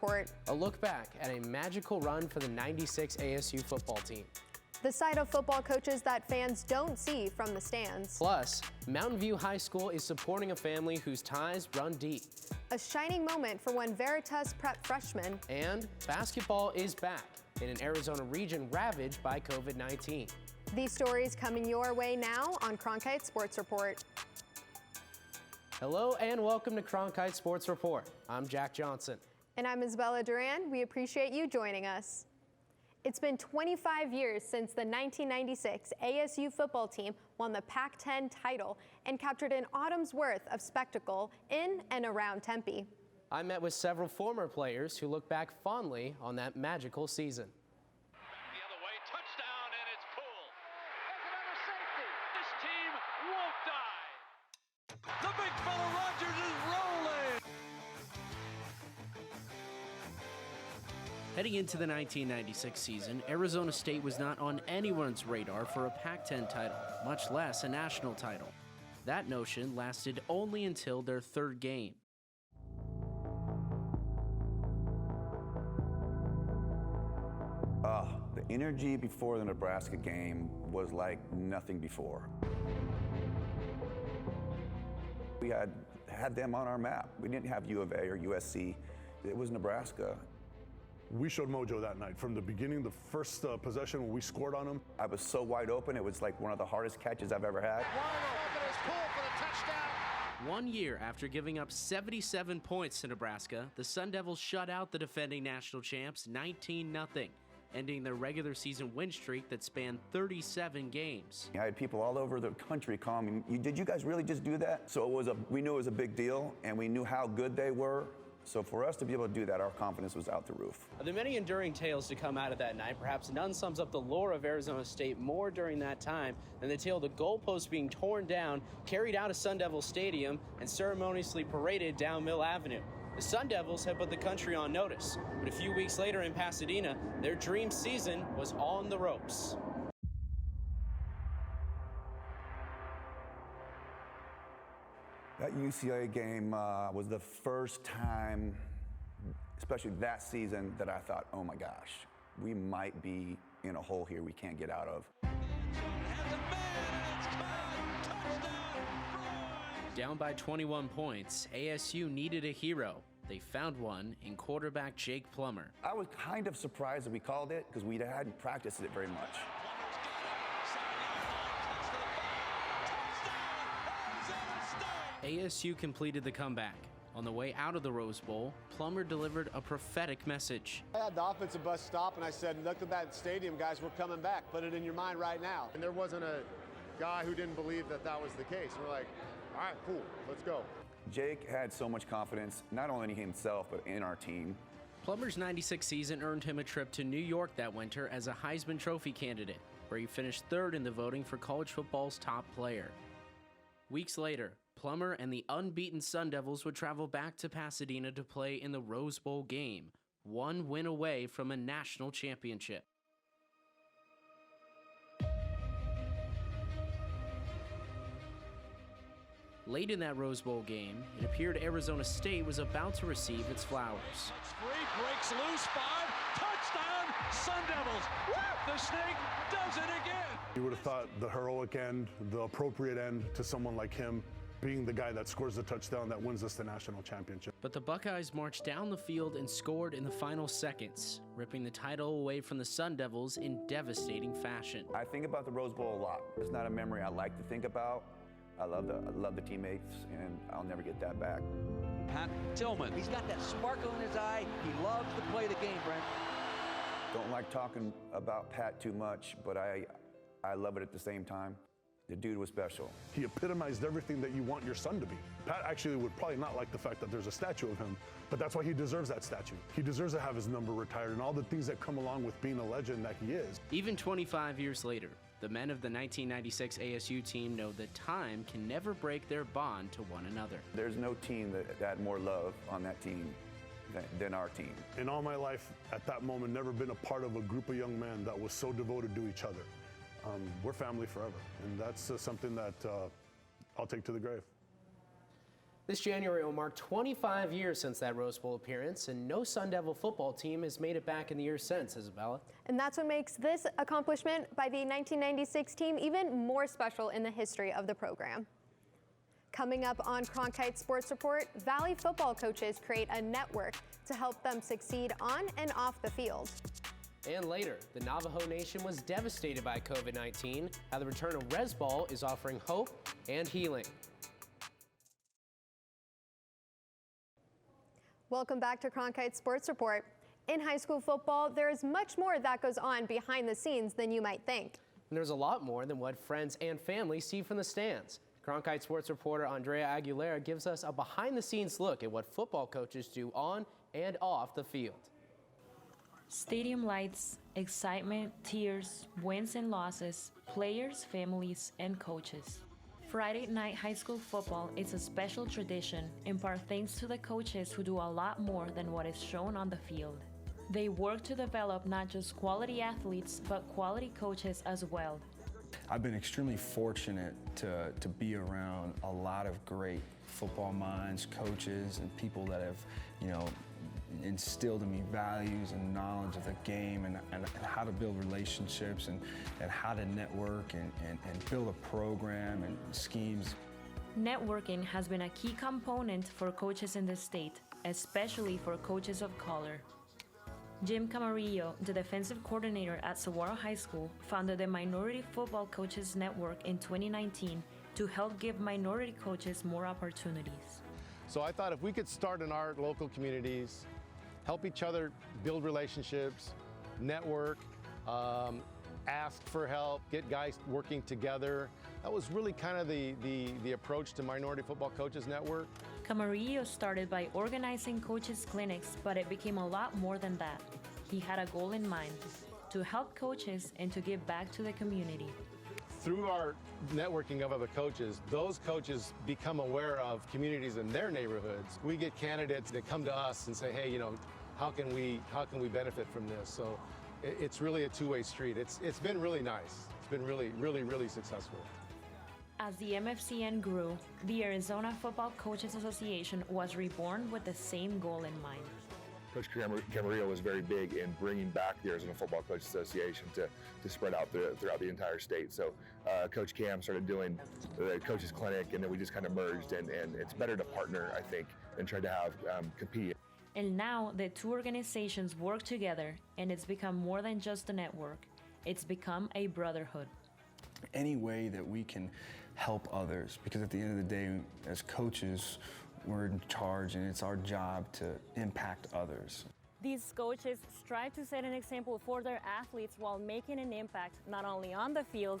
Report. A look back at a magical run for the '96 ASU football team. The side of football coaches that fans don't see from the stands. Plus, Mountain View High School is supporting a family whose ties run deep. A shining moment for one Veritas Prep freshman. And basketball is back in an Arizona region ravaged by COVID-19. These stories coming your way now on Cronkite Sports Report. Hello and welcome to Cronkite Sports Report. I'm Jack Johnson. And I'm Isabella Duran. We appreciate you joining us. It's been 25 years since the 1996 ASU football team won the Pac-10 title and captured an autumn's worth of spectacle in and around Tempe. I met with several former players who look back fondly on that magical season. The other way, touchdown, and it's pulled. There's another safety. This team won't die. The big fella Rogers is rolling. Heading into the 1996 season, Arizona State was not on anyone's radar for a Pac-10 title, much less a national title. That notion lasted only until their third game. The energy before the Nebraska game was like nothing before. We had them on our map. We didn't have U of A or USC. It was Nebraska. We showed mojo that night. From the beginning, the first possession when we scored on them. I was so wide open, it was like one of the hardest catches I've ever had. Wide open is pulled for the touchdown. 1 year after giving up 77 points to Nebraska, the Sun Devils shut out the defending national champs 19-0, ending their regular season win streak that spanned 37 games. I had people all over the country calling me, did you guys really just do that? So we knew it was a big deal, and we knew how good they were. So for us to be able to do that, our confidence was out the roof. Of the many enduring tales to come out of that night, perhaps none sums up the lore of Arizona State more during that time than the tale of the goalpost being torn down, carried out of Sun Devil Stadium, and ceremoniously paraded down Mill Avenue. The Sun Devils had put the country on notice, but a few weeks later in Pasadena, their dream season was on the ropes. That UCLA game was the first time, especially that season, that I thought, oh my gosh, we might be in a hole here we can't get out of. Down by 21 points, ASU needed a hero. They found one in quarterback Jake Plummer. I was kind of surprised that we called it because we hadn't practiced it very much. ASU completed the comeback. On the way out of the Rose Bowl, Plummer delivered a prophetic message. I had the offensive bus stop and I said, look at that stadium, guys, we're coming back. Put it in your mind right now. And there wasn't a guy who didn't believe that that was the case. And we're like, all right, cool, let's go. Jake had so much confidence, not only in himself, but in our team. Plummer's 96 season earned him a trip to New York that winter as a Heisman Trophy candidate, where he finished third in the voting for college football's top player. Weeks later, Plummer and the unbeaten Sun Devils would travel back to Pasadena to play in the Rose Bowl game, one win away from a national championship. Late in that Rose Bowl game, it appeared Arizona State was about to receive its flowers. It's free, breaks loose, 5, touchdown, Sun Devils. Woo! The snake does it again. You would have thought the heroic end, the appropriate end to someone like him, being the guy that scores the touchdown that wins us the national championship. But the Buckeyes marched down the field and scored in the final seconds, ripping the title away from the Sun Devils in devastating fashion. I think about the Rose Bowl a lot. It's not a memory I like to think about. I love the teammates, and I'll never get that back. Pat Tillman, he's got that sparkle in his eye. He loves to play the game, Brent. Don't like talking about Pat too much, but I love it at the same time. The dude was special. He epitomized everything that you want your son to be. Pat actually would probably not like the fact that there's a statue of him, but that's why he deserves that statue. He deserves to have his number retired and all the things that come along with being a legend that he is. Even 25 years later, the men of the 1996 ASU team know that time can never break their bond to one another. There's no team that had more love on that team than our team. In all my life, at that moment, never been a part of a group of young men that was so devoted to each other. We're family forever, and that's something that I'll take to the grave. This January will mark 25 years since that Rose Bowl appearance, and no Sun Devil football team has made it back in the years since, Isabella. And that's what makes this accomplishment by the 1996 team even more special in the history of the program. Coming up on Cronkite Sports Report, Valley football coaches create a network to help them succeed on and off the field. And later, the Navajo Nation was devastated by COVID-19, how the return of Rez Ball is offering hope and healing. Welcome back to Cronkite Sports Report. In high school football, there is much more that goes on behind the scenes than you might think. And there's a lot more than what friends and family see from the stands. Cronkite Sports reporter Andrea Aguilera gives us a behind-the-scenes look at what football coaches do on and off the field. Stadium lights, excitement, tears, wins and losses, players, families, and coaches. Friday night high school football is a special tradition, in part thanks to the coaches who do a lot more than what is shown on the field. They work to develop not just quality athletes, but quality coaches as well. I've been extremely fortunate to be around a lot of great football minds, coaches, and people that have, instilled in me values and knowledge of the game and how to build relationships and how to network and build a program and schemes. Networking has been a key component for coaches in the state, especially for coaches of color. Jim Camarillo, the defensive coordinator at Saguaro High School, founded the Minority Football Coaches Network in 2019 to help give minority coaches more opportunities. So I thought if we could start in our local communities, help each other build relationships, network, ask for help, get guys working together. That was really kind of the approach to Minority Football Coaches Network. Camarillo started by organizing coaches' clinics, but it became a lot more than that. He had a goal in mind, to help coaches and to give back to the community. Through our networking of other coaches, those coaches become aware of communities in their neighborhoods. We get candidates that come to us and say, hey, how can we benefit from this? So it's really a two-way street. It's been really nice. It's been really, really, really successful. As the MFCN grew, the Arizona Football Coaches Association was reborn with the same goal in mind. Coach Camarillo was very big in bringing back the Arizona Football Coaches Association to spread out throughout the entire state. So Coach Cam started doing the coaches clinic, and then we just kind of merged, and it's better to partner, I think, than try to have compete. And now the two organizations work together, and it's become more than just a network. It's become a brotherhood. Any way that we can help others, because at the end of the day, as coaches, we're in charge, and it's our job to impact others. These coaches strive to set an example for their athletes while making an impact not only on the field,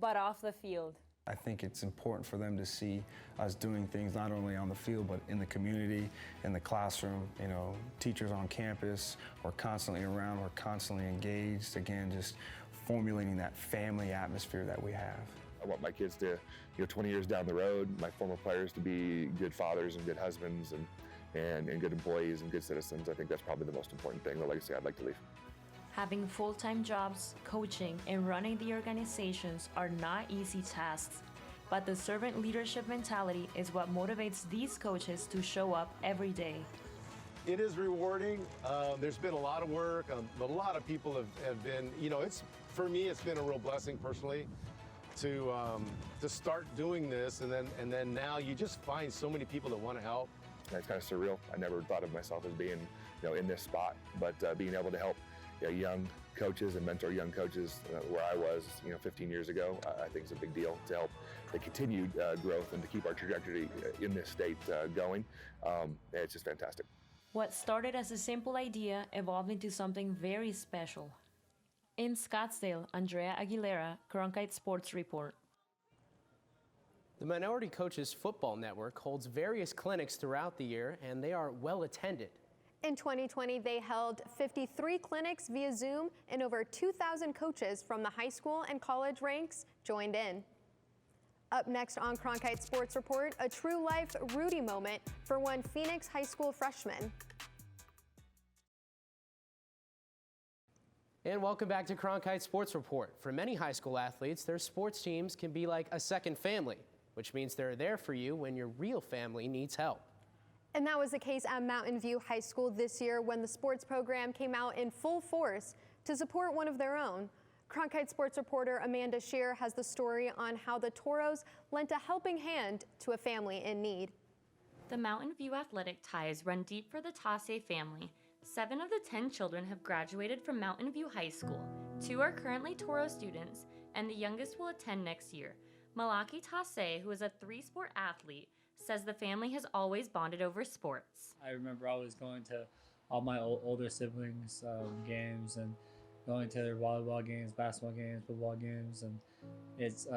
but off the field. I think it's important for them to see us doing things not only on the field, but in the community, in the classroom. Teachers on campus, we're constantly around, we're constantly engaged. Again, just formulating that family atmosphere that we have. I want my kids to, 20 years down the road, my former players to be good fathers and good husbands and good employees and good citizens. I think that's probably the most important thing, the legacy I'd like to leave. Having full-time jobs, coaching, and running the organizations are not easy tasks, but the servant leadership mentality is what motivates these coaches to show up every day. It is rewarding. There's been a lot of work. A lot of people have been, for me, it's been a real blessing personally to start doing this, and then now you just find so many people that want to help. It's kind of surreal. I never thought of myself as being, in this spot, but being able to help young coaches and mentor young coaches where I was, 15 years ago, I think is a big deal to help the continued growth and to keep our trajectory in this state going. It's just fantastic. What started as a simple idea evolved into something very special. In Scottsdale, Andrea Aguilera, Cronkite Sports Report. The Minority Coaches Football Network holds various clinics throughout the year, and they are well attended. In 2020, they held 53 clinics via Zoom, and over 2,000 coaches from the high school and college ranks joined in. Up next on Cronkite Sports Report, a true life Rudy moment for one Phoenix High School freshman. And welcome back to Cronkite Sports Report. For many high school athletes, their sports teams can be like a second family. which means they're there for you when your real family needs help. And that was the case at Mountain View High School this year when the sports program came out in full force to support one of their own. Cronkite Sports reporter Amanda Shear has the story on how the Toros lent a helping hand to a family in need. The Mountain View athletic ties run deep for the Tasse family. 7 of the 10 children have graduated from Mountain View High School. 2 are currently Toro students, and the youngest will attend next year. Malaki Tasse, who is a 3-sport athlete, says the family has always bonded over sports. I remember always going to all my older siblings' games and going to their volleyball games, basketball games, football games, and it's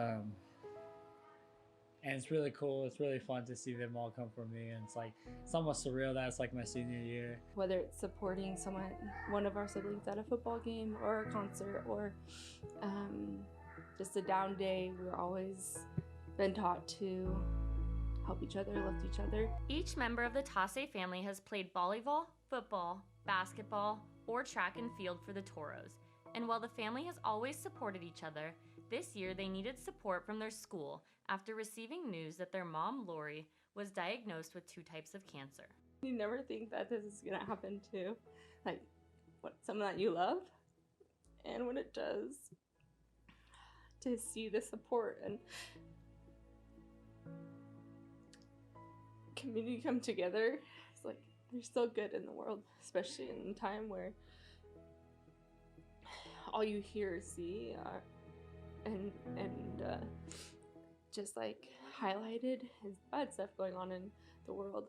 really cool. It's really fun to see them all come for me, and it's almost surreal that it's like my senior year. Whether it's supporting one of our siblings at a football game or a concert or just a down day, we're always been taught to help each other, lift each other. Each member of the Tasse family has played volleyball, football, basketball, or track and field for the Toros. And while the family has always supported each other, this year they needed support from their school after receiving news that their mom, Lori, was diagnosed with 2 types of cancer. You never think that this is gonna happen to someone that you love, and when it does, to see the support and community come together, it's like there's still good in the world, especially in a time where all you hear or see and just highlighted is bad stuff going on in the world.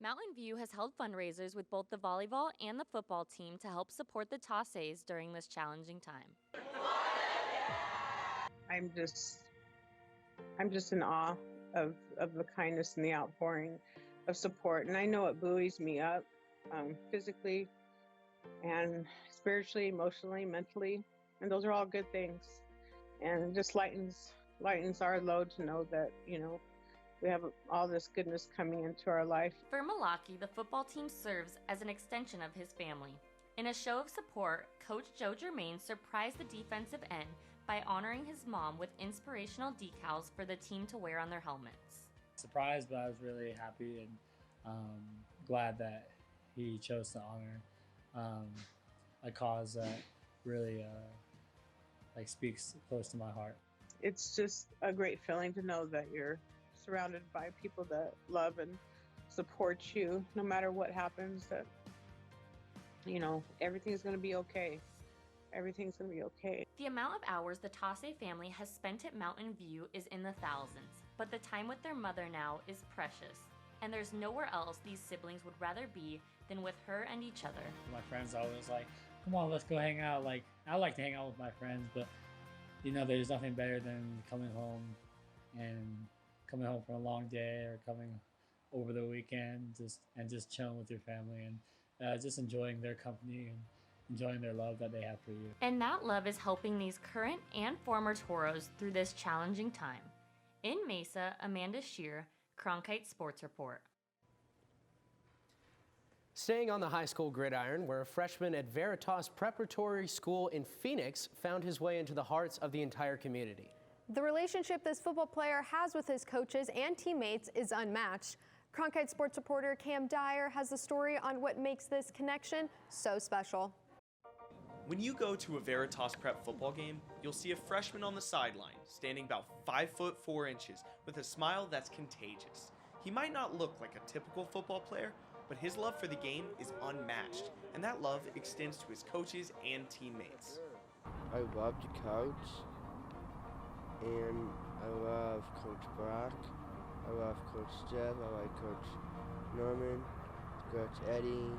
Mountain View has held fundraisers with both the volleyball and the football team to help support the Tasses during this challenging time. I'm just in awe of the kindness and the outpouring of support, and I know it buoys me up physically and spiritually, emotionally, mentally, and those are all good things, and it just lightens our load to know that we have all this goodness coming into our life. For Malaki, the football team serves as an extension of his family. In a show of support, Coach Joe Germain surprised the defensive end by honoring his mom with inspirational decals for the team to wear on their helmets. Surprised, but I was really happy and glad that he chose to honor a cause that really speaks close to my heart. It's just a great feeling to know that you're surrounded by people that love and support you no matter what happens, that everything's going to be okay. Everything's going to be okay. The amount of hours the Tasse family has spent at Mountain View is in the thousands, but the time with their mother now is precious, and there's nowhere else these siblings would rather be than with her and each other. My friends always come on, let's go hang out. I like to hang out with my friends, but there's nothing better than coming home for a long day or coming over the weekend and just chilling with your family and just enjoying their company and enjoying their love that they have for you. And that love is helping these current and former Toros through this challenging time. In Mesa, Amanda Shear, Cronkite Sports Report. Staying on the high school gridiron, where a freshman at Veritas Preparatory School in Phoenix found his way into the hearts of the entire community. The relationship this football player has with his coaches and teammates is unmatched. Cronkite Sports reporter Cam Dyer has the story on what makes this connection so special. When you go to a Veritas Prep football game, you'll see a freshman on the sideline, standing about 5'4" with a smile that's contagious. He might not look like a typical football player, but his love for the game is unmatched, and that love extends to his coaches and teammates. I love the coach, and I love Coach Brock, I love Coach Jeff, I like Coach Norman, Coach Eddie.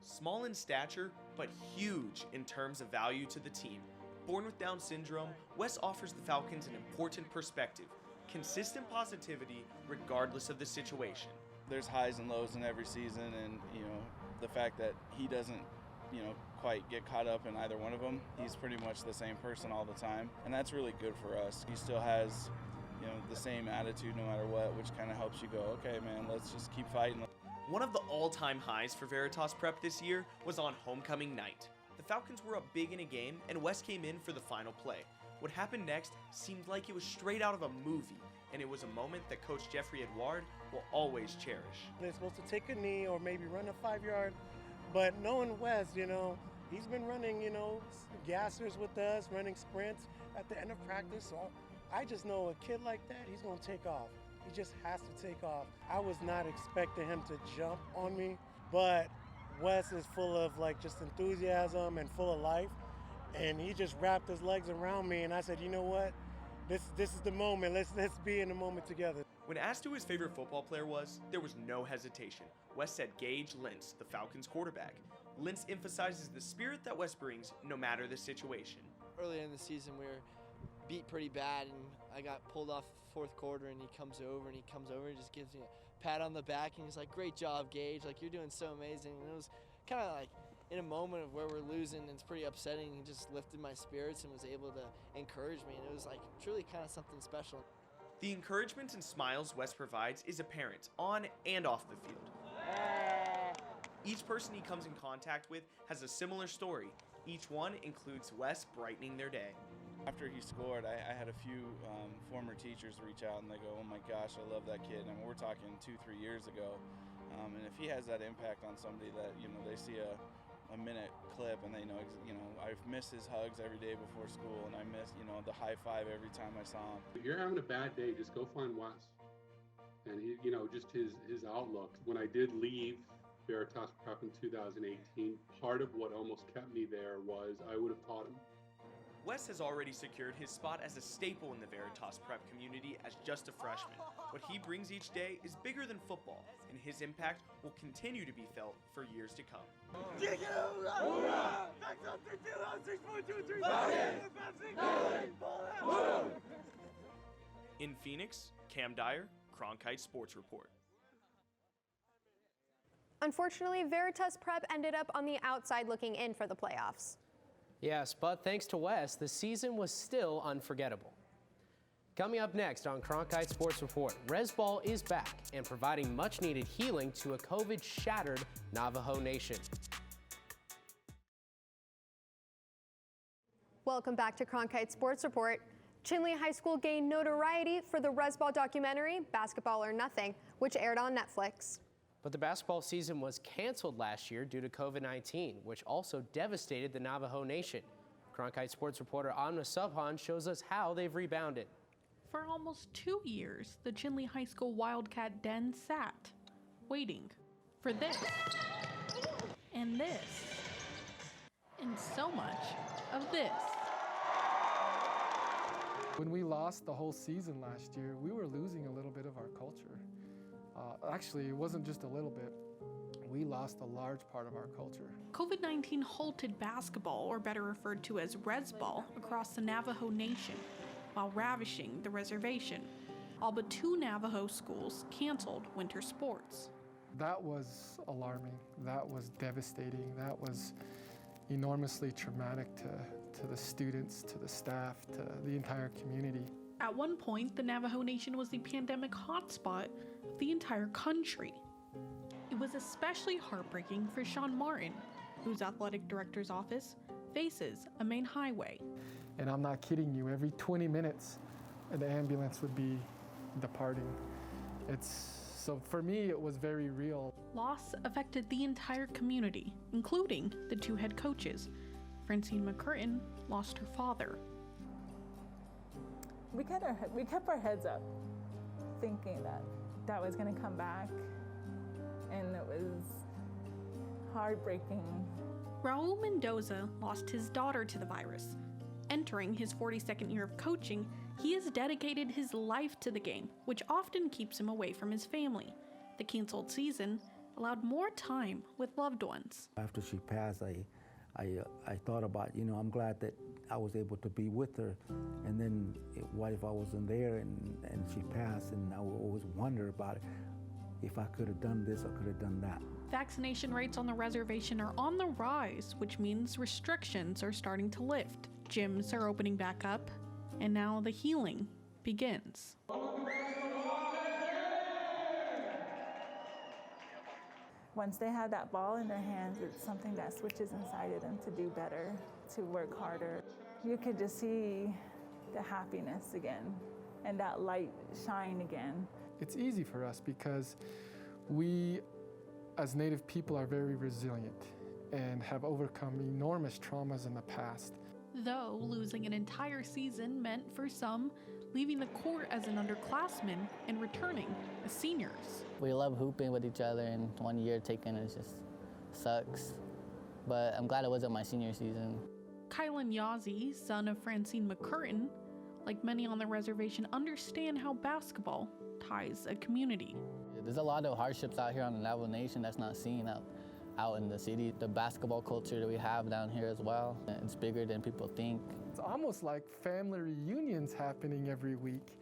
Small in stature, but huge in terms of value to the team. Born with Down syndrome, Wes offers the Falcons an important perspective, consistent positivity regardless of the situation. There's highs and lows in every season, and the fact that he doesn't quite get caught up in either one of them. He's pretty much the same person all the time, and that's really good for us. He still has the same attitude no matter what, which kind of helps you go, okay man, let's just keep fighting. One of the all-time highs for Veritas Prep this year was on homecoming night. The Falcons were up big in a game, and Wes came in for the final play. What happened next seemed like it was straight out of a movie. and it was a moment that Coach Jeffrey Edouard will always cherish. They're supposed to take a knee or maybe run a 5-yard, but knowing Wes, he's been running, gassers with us, running sprints at the end of practice. So I just know a kid like that, he's going to take off. He just has to take off. I was not expecting him to jump on me, but Wes is full of just enthusiasm and full of life. And he just wrapped his legs around me, and I said, you know what? This is the moment. Let's be in the moment together. When asked who his favorite football player was, there was no hesitation. Wes said Gage Lentz, the Falcons quarterback. Lentz emphasizes the spirit that Wes brings no matter the situation. Earlier in the season, we were beat pretty bad, and I got pulled off fourth quarter, and he comes over and just gives me a pat on the back, and he's like, great job, Gage. You're doing so amazing. And it was kind of in a moment of where we're losing and it's pretty upsetting, he just lifted my spirits and was able to encourage me, and it was truly kind of something special. The encouragement and smiles Wes provides is apparent on and off the field. Each person he comes in contact with has a similar story. Each one includes Wes brightening their day. After he scored, I had a few former teachers reach out and they go, oh my gosh, I love that kid. And we're talking 2-3 years ago. And if he has that impact on somebody that, they see a minute clip and they know, I've missed his hugs every day before school, and I miss, the high five every time I saw him. If you're having a bad day, just go find Wes. And he, just his outlook. When I did leave Veritas Prep in 2018, part of what almost kept me there was I would have taught him. Wes has already secured his spot as a staple in the Veritas Prep community as just a freshman. What he brings each day is bigger than football, and his impact will continue to be felt for years to come. In Phoenix, Cam Dyer, Cronkite Sports Report. Unfortunately, Veritas Prep ended up on the outside looking in for the playoffs. Yes, but thanks to Wes, the season was still unforgettable. Coming up next on Cronkite Sports Report, Rez Ball is back and providing much-needed healing to a COVID-shattered Navajo Nation. Welcome back to Cronkite Sports Report. Chinle High School gained notoriety for the Rez Ball documentary, Basketball or Nothing, which aired on Netflix. But the basketball season was canceled last year due to COVID-19, which also devastated the Navajo Nation. Cronkite Sports reporter Amna Subhan shows us how they've rebounded. For almost 2 years, the Chinle High School Wildcat Den sat, waiting for this, and this, and so much of this. When we lost the whole season last year, we were losing a little bit of our culture. Actually, it wasn't just a little bit. We lost a large part of our culture. COVID-19 halted basketball, or better referred to as Rez Ball, across the Navajo Nation, while ravishing the reservation. All but 2 Navajo schools canceled winter sports. That was alarming. That was devastating. That was enormously traumatic to the students, to the staff, to the entire community. At one point, the Navajo Nation was the pandemic hotspot of the entire country. It was especially heartbreaking for Sean Martin, whose athletic director's office faces a main highway. And I'm not kidding you, every 20 minutes, the ambulance would be departing. So for me, it was very real. Loss affected the entire community, including the 2 head coaches. Francine McCurtain lost her father. We kept our heads up, thinking that was going to come back, and it was heartbreaking. Raul Mendoza lost his daughter to the virus. Entering his 42nd year of coaching, he has dedicated his life to the game, which often keeps him away from his family. The canceled season allowed more time with loved ones. After she passed, I thought about, I'm glad that I was able to be with her. And then what if I wasn't there and she passed, and I would always wonder about it, if I could have done this or could have done that. Vaccination rates on the reservation are on the rise, which means restrictions are starting to lift. Gyms are opening back up, and now the healing begins. Once they have that ball in their hands, it's something that switches inside of them to do better, to work harder. You could just see the happiness again and that light shine again. It's easy for us because we, as Native people, are very resilient and have overcome enormous traumas in the past. Though losing an entire season meant for some leaving the court as an underclassman and returning as seniors. We love hooping with each other, and 1 year taken it just sucks. But I'm glad it wasn't my senior season. Kylan Yazzie, son of Francine McCurtain, like many on the reservation, understand how basketball ties a community. There's a lot of hardships out here on the Navajo Nation that's not seen out in the city. The basketball culture that we have down here as well, it's bigger than people think. It's almost like family reunions happening every week.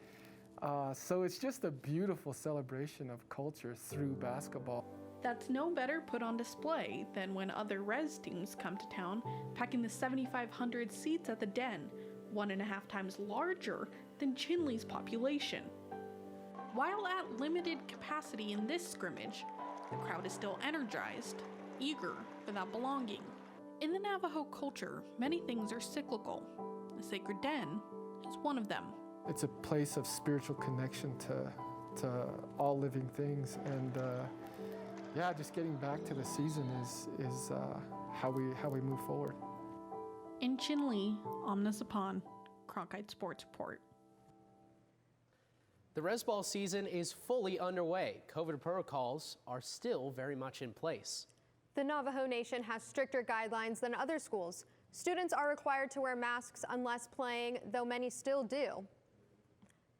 So it's just a beautiful celebration of culture through basketball. That's no better put on display than when other Rez teams come to town, packing the 7,500 seats at the Den, 1.5 times larger than Chinle's population. While at limited capacity in this scrimmage, the crowd is still energized, eager for that belonging. In the Navajo culture, many things are cyclical. The Sacred Den is one of them. It's a place of spiritual connection to all living things, and yeah, just getting back to the season is how we move forward. In Chinle, Omnis Upon, Cronkite Sports Report. The Rez Ball season is fully underway. COVID protocols are still very much in place. The Navajo Nation has stricter guidelines than other schools. Students are required to wear masks unless playing, though many still do.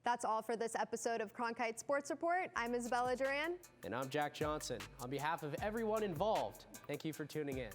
That's all for this episode of Cronkite Sports Report. I'm Isabella Duran. And I'm Jack Johnson. On behalf of everyone involved, thank you for tuning in.